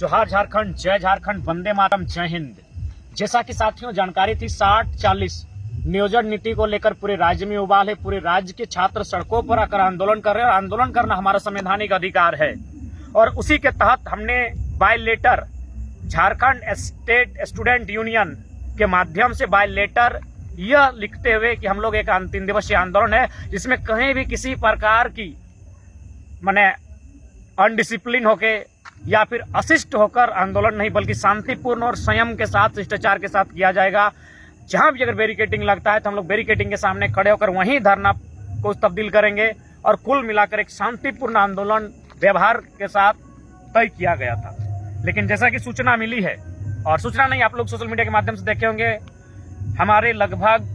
जोहार झारखंड, जय झारखंड, वंदे मातरम, जय हिंद। जैसा कि साथियों जानकारी थी 60-40 नियोजन नीति को लेकर पूरे राज्य में उबाल है। पूरे राज्य के छात्र सड़कों पर आकर आंदोलन कर रहे हैं और आंदोलन करना हमारा संवैधानिक अधिकार है। और उसी के तहत हमने by letter Jharkhand state student union के माध्यम से बाय लेटर यह लिखते हुए कि हम लोग एक 3 दिवसीय आंदोलन है जिसमें कहीं भी किसी प्रकार की माने अनडिसिप्लिन होके या फिर अशिष्ट होकर आंदोलन नहीं बल्कि शांतिपूर्ण और संयम के साथ शिष्टाचार के साथ किया जाएगा। जहां भी अगर बैरिकेडिंग लगता है तो हम लोग बैरिकेडिंग के सामने खड़े होकर वहीं धरना को तब्दील करेंगे और कुल मिलाकर एक शांतिपूर्ण आंदोलन व्यवहार के साथ तय किया गया था। लेकिन जैसा कि सूचना मिली है, और सूचना नहीं आप लोग सोशल मीडिया के माध्यम से देखे होंगे, हमारे लगभग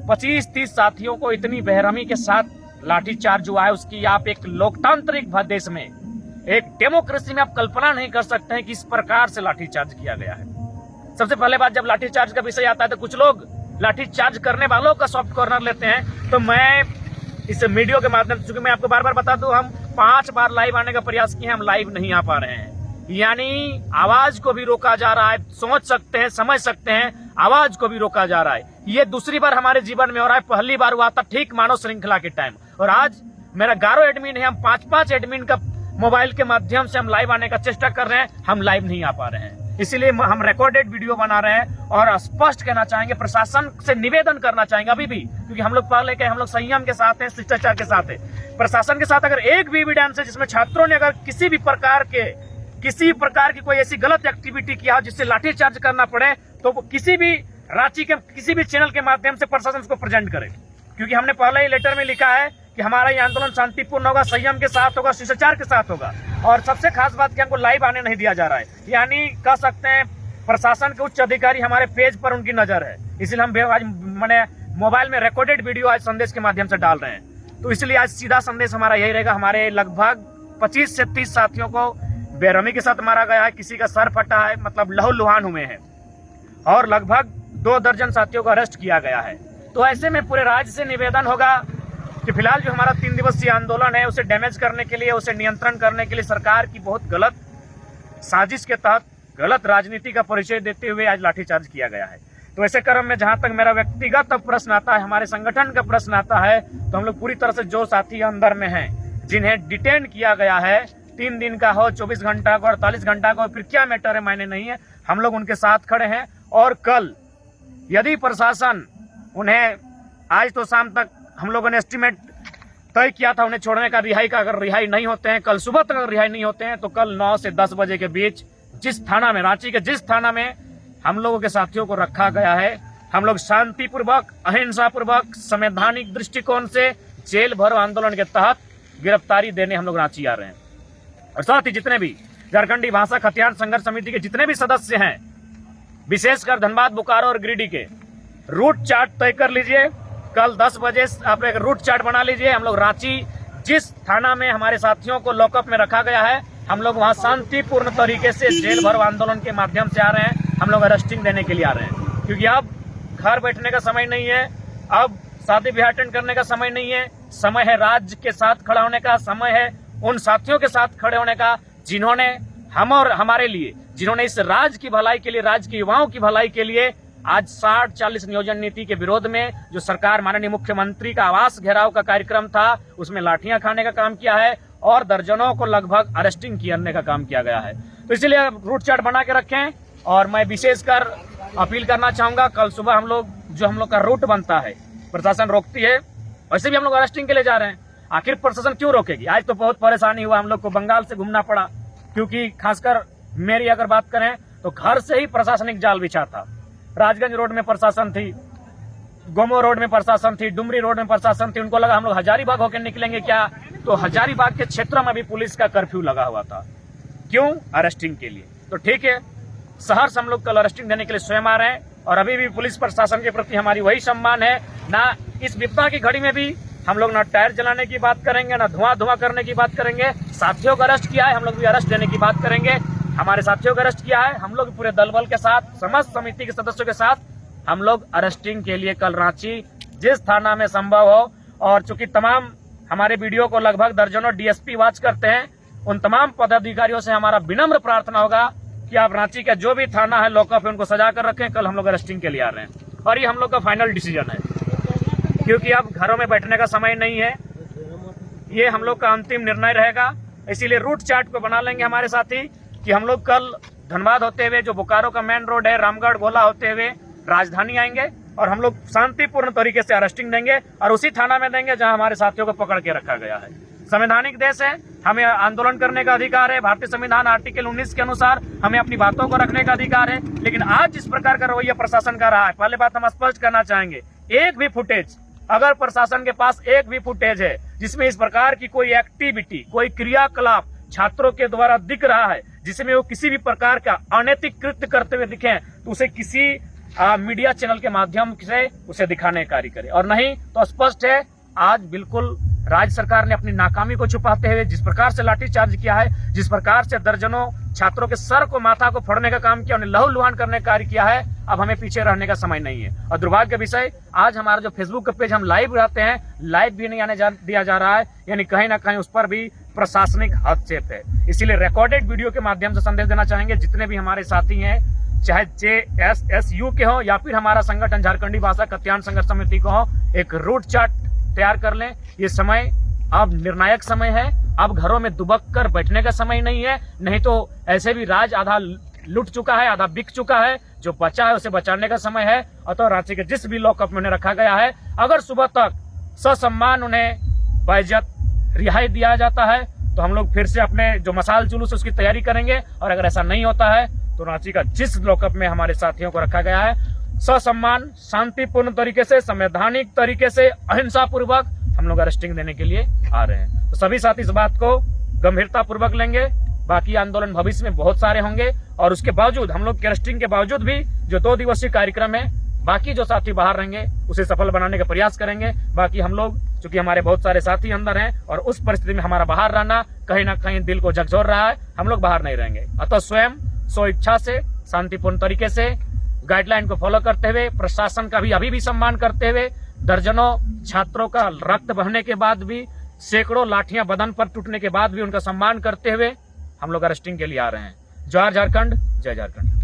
25-30 साथियों को इतनी बेरहमी के साथ लाठीचार्ज हुआ है, उसकी आप एक लोकतांत्रिक देश में, एक डेमोक्रेसी में आप कल्पना नहीं कर सकते हैं कि इस प्रकार से लाठीचार्ज किया गया है। सबसे पहले बात, जब लाठीचार्ज का विषय आता है तो कुछ लोग लाठीचार्ज करने वालों का सॉफ्ट कॉर्नर लेते हैं। तो मैं इस वीडियो के माध्यम से, चूंकि मैं आपको बार बार बता दूं, हम 5 बार लाइव आने का प्रयास किए, हम लाइव नहीं आ पा रहे हैं। यानी आवाज को भी रोका जा रहा है। सोच सकते हैं, समझ सकते हैं, आवाज को भी रोका जा रहा है। ये दूसरी बार हमारे जीवन में हो रहा है। पहली बार हुआ था ठीक मानव श्रृंखला के टाइम, और आज मेरा 11 एडमिन है, हम 5-5 एडमिन का मोबाइल के माध्यम से हम लाइव आने का चेष्टा कर रहे हैं, हम लाइव नहीं आ पा रहे हैं। इसीलिए हम रिकॉर्डेड वीडियो बना रहे हैं और स्पष्ट कहना चाहेंगे, प्रशासन से निवेदन करना चाहेंगे अभी भी, क्योंकि हम लोग पहले के हम लोग संयम के साथ हैं, शिष्टाचार के साथ है। प्रशासन के साथ अगर एक भी एविडेंस है जिसमें छात्रों ने अगर किसी प्रकार की कोई ऐसी गलत एक्टिविटी किया हो जिससे लाठीचार्ज करना पड़े, तो वो किसी भी रांची के किसी भी चैनल के माध्यम से प्रशासन उसको प्रेजेंट करे। क्योंकि हमने पहले ही लेटर में लिखा है कि हमारा ये आंदोलन शांतिपूर्ण होगा, संयम के साथ होगा, शिष्टाचार के साथ होगा। और सबसे खास बात कि हमको लाइव आने नहीं दिया जा रहा है, यानी कह सकते हैं प्रशासन के उच्च अधिकारी हमारे पेज पर उनकी नजर है। इसलिए हम आज मैंने मोबाइल में रिकॉर्डेड वीडियो आज संदेश के माध्यम से डाल रहे हैं। तो इसलिए आज सीधा संदेश हमारा यही रहेगा, हमारे लगभग 25 से 30 साथियों को बेरहमी के साथ मारा गया है, किसी का सर फटा है, मतलब लहूलुहान हुए हैं, और लगभग 2 दर्जन साथियों को अरेस्ट किया गया है। तो ऐसे में पूरे राज्य से निवेदन होगा कि फिलहाल जो हमारा 3 दिवसीय आंदोलन है उसे डैमेज करने के लिए, उसे नियंत्रण करने के लिए सरकार की बहुत गलत साजिश के तहत गलत राजनीति का परिचय देते हुए आज लाठीचार्ज किया गया है। तो ऐसे क्रम में जहां तक मेरा व्यक्तिगत प्रश्न आता है, हमारे संगठन का प्रश्न आता है, तो हम लोग पूरी तरह से जो साथी अंदर में हैं, जिन्हें डिटेन किया गया है, 3 दिन का हो, 24 घंटा का, 48 घंटा का, फिर क्या मैटर है मायने नहीं है, हम लोग उनके साथ खड़े हैं। और कल यदि प्रशासन उन्हें, आज तो शाम तक हम लोगों ने एस्टिमेट तय किया था उन्हें छोड़ने का, रिहाई का, अगर रिहाई नहीं होते हैं, कल सुबह तक अगर रिहाई नहीं होते हैं, तो कल 9 से 10 बजे के बीच जिस थाना में, रांची के जिस थाना में हम लोगों के साथियों को रखा गया है, हम लोग शांतिपूर्वक, अहिंसापूर्वक, संवैधानिक दृष्टिकोण से जेल भरो आंदोलन के तहत गिरफ्तारी देने हम लोग रांची आ रहे हैं। और साथ ही जितने भी झारखंडी भाषा खतियान संघर्ष समिति के जितने भी सदस्य हैं, विशेषकर धनबाद, बोकारो और गिरिडीह के, रूट चार्ट तय कर लीजिए। कल 10 बजे आप एक रूट चार्ट बना लीजिए। हम लोग रांची जिस थाना में हमारे साथियों को लॉकअप में रखा गया है, हम लोग वहां शांतिपूर्ण तरीके से जेल भरो आंदोलन के माध्यम से आ रहे हैं। हम लोग अरेस्टिंग देने के लिए आ रहे हैं, क्योंकि अब घर बैठने का समय नहीं है, अब शादी ब्याह अटेंड करने का समय नहीं है, समय है राज्य के साथ खड़ा होने का, समय है उन साथियों के साथ खड़े होने का जिन्होंने हम और हमारे लिए, जिन्होंने इस राज्य की भलाई के लिए, राज्य के युवाओं की भलाई के लिए आज 60-40 नियोजन नीति के विरोध में जो सरकार, माननीय मुख्यमंत्री का आवास घेराव का कार्यक्रम था, उसमें लाठियां खाने का काम किया है और दर्जनों को लगभग अरेस्टिंग करने का काम किया गया है। तो इसलिए रूट चार्ट बना के रखें। और मैं विशेषकर अपील करना चाहूंगा, कल सुबह हम लोग का रूट बनता है, प्रशासन रोकती है, वैसे भी हम लोग अरेस्टिंग के लिए जा रहे हैं। आखिर प्रशासन क्यों रोकेगी? आज तो बहुत परेशानी हुआ, हम लोग को बंगाल से घूमना पड़ा, क्योंकि खासकर मेरी अगर बात करें तो घर से ही प्रशासनिक जाल बिछा था। राजगंज रोड में प्रशासन थी, गोमो रोड में प्रशासन थी, डुमरी रोड में प्रशासन थी। उनको लगा हम लोग हजारीबाग होकर निकलेंगे क्या, तो हजारीबाग के क्षेत्र में भी पुलिस का कर्फ्यू लगा हुआ था। क्यों? अरेस्टिंग के लिए। तो ठीक है, शहर से हम लोग कल अरेस्टिंग देने के लिए स्वयं आ रहे हैं, और अभी भी पुलिस प्रशासन के प्रति हमारी वही सम्मान है। ना इस विपदा की घड़ी में भी हम लोग ना टायर जलाने की बात करेंगे, ना धुआं करने की बात करेंगे। साथियों को अरेस्ट किया है, हम लोग भी अरेस्ट देने की बात करेंगे। हमारे साथियों को अरेस्ट किया है, हम लोग पूरे दल बल के साथ, समस्त समिति के सदस्यों के साथ हम लोग अरेस्टिंग के लिए कल रांची जिस थाना में संभव हो, और चूंकि तमाम हमारे वीडियो को लगभग दर्जनों डीएसपी वॉच करते हैं, उन तमाम पदाधिकारियों से हमारा विनम्र प्रार्थना होगा कि आप रांची का जो भी थाना है लॉकअप है उनको सजा कर रखें। कल हम लोग अरेस्टिंग के लिए आ रहे हैं और ये हम लोग का फाइनल डिसीजन है, क्योंकि अब घरों में बैठने का समय नहीं है। ये हम लोग का अंतिम निर्णय रहेगा। इसीलिए रूट चार्ट को बना लेंगे हमारे साथी कि हम लोग कल धनबाद होते हुए जो बोकारो का मेन रोड है रामगढ़ गोला होते हुए राजधानी आएंगे और हम लोग शांतिपूर्ण तरीके से अरेस्टिंग देंगे और उसी थाना में देंगे जहां हमारे साथियों को पकड़ के रखा गया है। संवैधानिक देश है, हमें आंदोलन करने का अधिकार है। भारतीय संविधान आर्टिकल 19 के अनुसार हमें अपनी बातों को रखने का अधिकार है। लेकिन आज जिस प्रकार का रवैया प्रशासन का रहा है, पहले बात हम स्पष्ट करना चाहेंगे, एक भी फुटेज, अगर प्रशासन के पास एक भी फुटेज है जिसमें इस प्रकार की कोई एक्टिविटी, कोई क्रियाकलाप छात्रों के द्वारा दिख रहा है जिसमें वो किसी भी प्रकार का अनैतिक कृत्य करते हुए दिखे, तो उसे किसी मीडिया चैनल के माध्यम से उसे दिखाने का कार्य करे। और नहीं तो स्पष्ट है, आज बिल्कुल राज्य सरकार ने अपनी नाकामी को छुपाते हुए जिस प्रकार से लाठीचार्ज किया है, जिस प्रकार से दर्जनों छात्रों के सर को, माथा को फोड़ने का काम किया, उन्हें लहूलुहान करने का कार्य किया है, अब हमें पीछे रहने का समय नहीं है। और दुर्भाग्य का विषय, आज हमारा जो फेसबुक का पेज हम लाइव रहते हैं, लाइव भी नहीं आने दिया जा रहा है, यानी कहीं ना कहीं उस पर भी प्रशासनिक हस्तक्षेप है। इसीलिए रिकॉर्डेड वीडियो के माध्यम से संदेश देना चाहेंगे जितने भी हमारे साथी हैं, चाहे JSSU के हो या फिर हमारा संगठन झारखंडी भाषा कत्यान संघर्ष समिति को हो, एक रूट चार्ट तैयार कर लें। ये समय अब निर्णायक समय है, अब घरों में दुबक कर बैठने का समय नहीं है। नहीं तो ऐसे भी राज आधा लुट चुका है, आधा बिक चुका है, जो बचा है उसे बचाने का समय है। अतः रांची के जिस भी लॉकअप में उन्हें रखा गया है, अगर सुबह तक ससम्मान उन्हें बाइज्जत रिहाई दिया जाता है तो हम लोग फिर से अपने जो मसाल जुलूस उसकी तैयारी करेंगे। और अगर ऐसा नहीं होता है तो रांची का जिस लॉकअप में हमारे साथियों को रखा गया है, ससम्मान, शांतिपूर्ण तरीके से, संवैधानिक तरीके से, अहिंसा पूर्वक हम लोग अरेस्टिंग देने के लिए आ रहे हैं। तो सभी साथी इस बात को गंभीरता पूर्वक लेंगे। बाकी आंदोलन भविष्य में बहुत सारे होंगे और उसके बावजूद, हम लोग के अरेस्टिंग के बावजूद भी जो 2 दिवसीय कार्यक्रम है, बाकी जो साथी बाहर रहेंगे उसे सफल बनाने का प्रयास करेंगे। बाकी हम लोग, चूंकि हमारे बहुत सारे साथी अंदर हैं और उस परिस्थिति में हमारा बाहर रहना कहीं ना कहीं दिल को झकझोर रहा है, हम लोग बाहर नहीं रहेंगे। अतः स्वयं स्व इच्छा से, शांतिपूर्ण तरीके से, गाइडलाइन को फॉलो करते हुए, प्रशासन का भी अभी भी सम्मान करते हुए, दर्जनों छात्रों का रक्त बहने के बाद भी, सैकड़ों लाठियां बदन पर टूटने के बाद भी उनका सम्मान करते हुए हम लोग अरेस्टिंग के लिए आ रहे हैं। जय झारखंड, जय झारखंड।